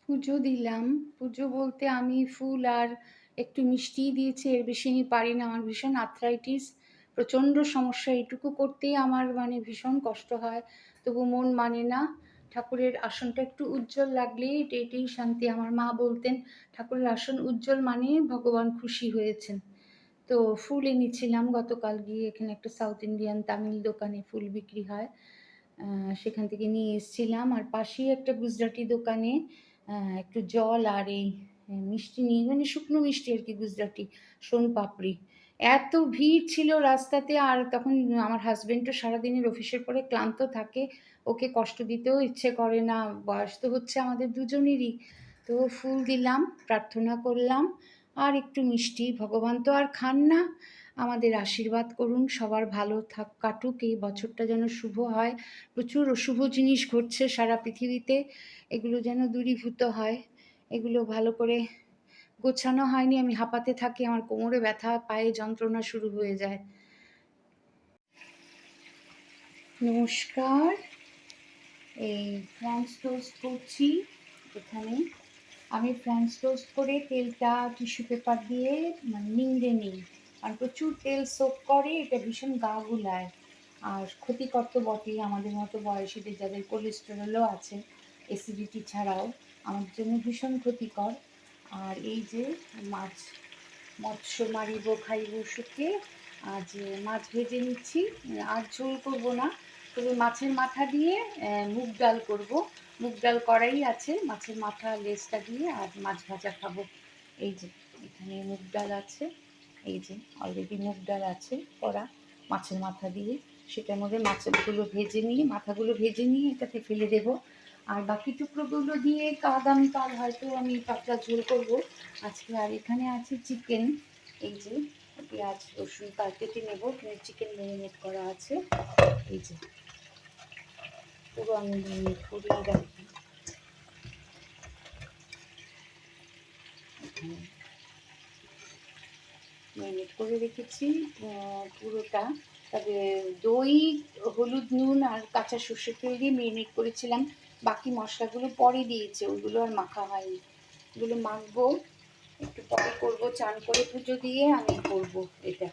পুজো দিলাম। পুজো বলতে আমি ফুল আর একটু মিষ্টিই দিয়েছি, এর বেশি আমি পারি না। আমার ভীষণ আর্থ্রাইটিস, প্রচণ্ড সমস্যা। এইটুকু করতেই আমার মানে ভীষণ কষ্ট হয়, তবু মন মানে না। ঠাকুরের আসনটা একটু উজ্জ্বল লাগলেই এটাই শান্তি। আমার মা বলতেন, ঠাকুরের আসন উজ্জ্বল মানেই ভগবান খুশি হয়েছেন। তো ফুল এনেছিলাম গতকাল গিয়ে, এখানে একটা সাউথ ইন্ডিয়ান তামিল দোকানে ফুল বিক্রি হয়, সেখান থেকে নিয়ে এসছিলাম। আর পাশেই একটা গুজরাটি দোকানে একটু জল আর এই মিষ্টি নিয়ে, মানে শুকনো মিষ্টি আর কি, গুজরাটি সোনপাপড়ি। এত ভিড় ছিল রাস্তাতে, আর তখন আমার হাজবেন্ডও সারাদিনের অফিসের পরে ক্লান্ত থাকে, ওকে কষ্ট দিতেও ইচ্ছে করে না, বয়স তো হচ্ছে আমাদের দুজনেরই। তো ফুল দিলাম, প্রার্থনা করলাম, আর একটু মিষ্টি। ভগবান তো আর খান না, আমাদের আশীর্বাদ করুন, সবার ভালো কাটুক, এই বছরটা যেন শুভ হয়। প্রচুর অশুভ জিনিস ঘটছে সারা পৃথিবীতে, এগুলো যেন দূরীভূত হয়। এগুলো ভালো করে গোছানো হয়নি, আমি হাঁপাতে থাকি, আমার কোমরে ব্যথা, পায়ে যন্ত্রণা শুরু হয়ে যায়। নমস্কার। এই ফ্রেঞ্চ টোস্ট করছি এখানে। আমি ফ্রেঞ্চ টোস্ট করে তেলটা টিস্যু পেপার দিয়ে মানে নিংড়ে নিই, আর প্রচুর তেল সোক করে, এটা ভীষণ গা গুলায়। আর ক্ষতিকর তো বটেই, আমাদের মতো বয়সীদের যাদের কোলেস্টেরলও আছে, অ্যাসিডিটি ছাড়াও আমাদের জন্য ভীষণ ক্ষতিকর। আর এই যে মাছ, মৎস্য মারিব খাইব সুখে, আজ মাছ ভেজে নিচ্ছি। আর ঝোল করবো না, তবে মাছের মাথা দিয়ে মুগ ডাল করব। মুগ ডাল কড়াই আছে, মাছের মাথা লেজটা দিয়ে আর মাছ ভাজা খাবো। এই যে এখানে মুগ ডাল আছে, এই যে অলরেডি মুগ ডাল আছে কড়া, মাছের মাথা দিয়ে। সেটার মধ্যে মাছগুলো ভেজে নিয়ে, মাথাগুলো ভেজে নিয়ে এটাতে ফেলে দেবো। আর বাকি টুকরোগুলো দিয়ে আগামীকাল হয়তো আমি পাতলা ঝোল করবো আজকে। আর এখানে আছে চিকেন, এই যে পেঁয়াজ রসুন কেটে নেবো, চিকেন ম্যারিনেট করা আছে। এই যে পুরো আমি ম্যারিনেট করিয়ে রাখি এখানে, ম্যারিনেট করে রেখেছি পুরোটা। তবে দই, হলুদ, নুন আর কাঁচা সর্ষের তেল দিয়ে ম্যারিনেট করেছিলাম, বাকি মশলাগুলো পরে দিয়েছে, ওইগুলো আর মাখা হয়নি। এগুলো মাখবো একটু পরে করবো, চান করে পুজো দিয়ে আমি করবো এটা।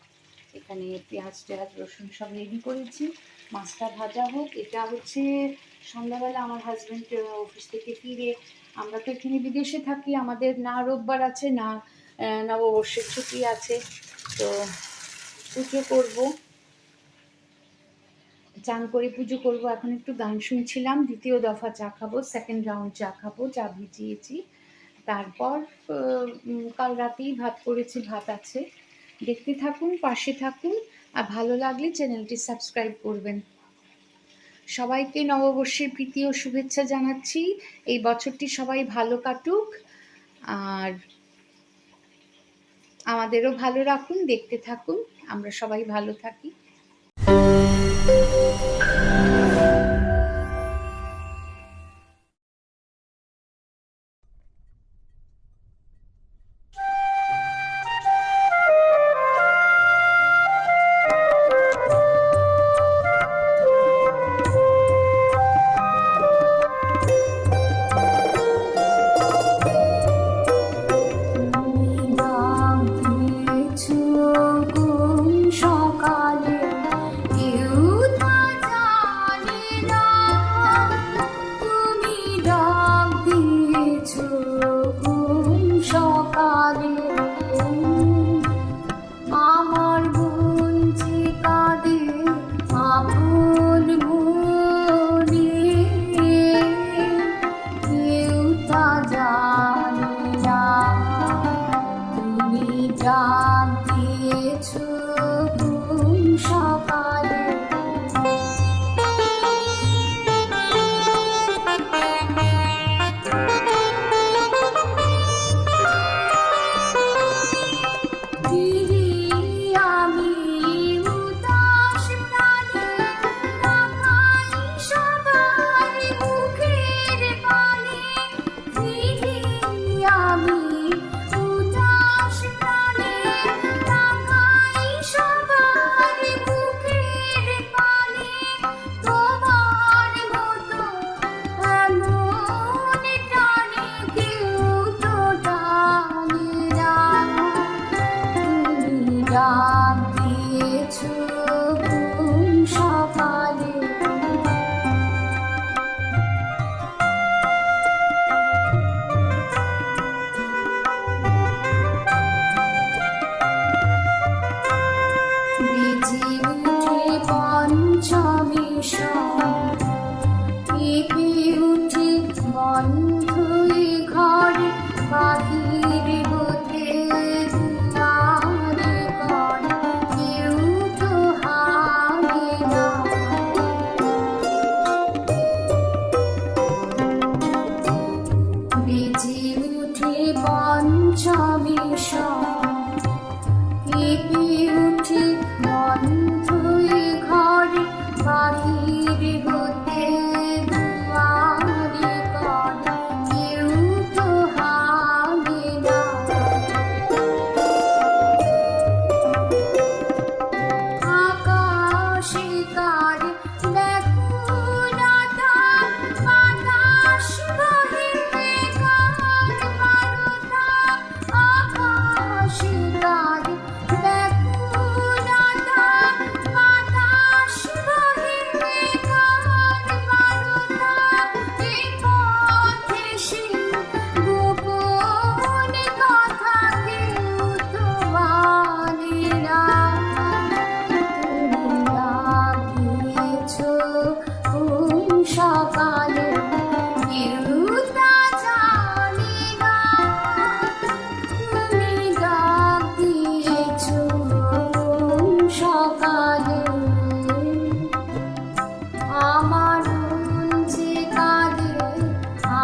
এখানে পেঁয়াজ টেয়াজ রসুন সব রেডি করেছি, মাছটা ভাজা হোক। এটা হচ্ছে সন্ধ্যাবেলা আমার হাজব্যান্ড অফিস থেকে ফিরে, আমরা তো এখানে বিদেশে থাকি, আমাদের না রোববার আছে না নববর্ষের ছুটি আছে, তো পুজো করব, চান করে পুজো করব। এখন একটু গান শুনছিলাম, দ্বিতীয় দফা চা খাবো, সেকেন্ড রাউন্ড চা খাবো, চা ভিজিয়েছি। তারপর কাল রাতেই ভাত করেছি, ভাত আছে। দেখতে থাকুন, পাশে থাকুন, আর ভালো লাগলে চ্যানেলটি সাবস্ক্রাইব করবেন। সবাইকে নববর্ষের প্রীতি ও শুভেচ্ছা জানাচ্ছি। এই বছরটি সবাই ভালো কাটুক, আর আমাদেরও ভালো রাখুন, দেখতে থাকুন, আমরা সবাই ভালো থাকি। সকালে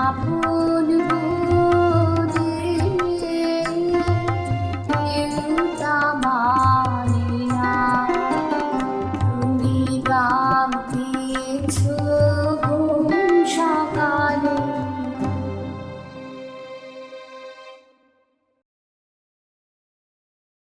আপন বোধে কেউ তা মানে না। তুমি গ্রাম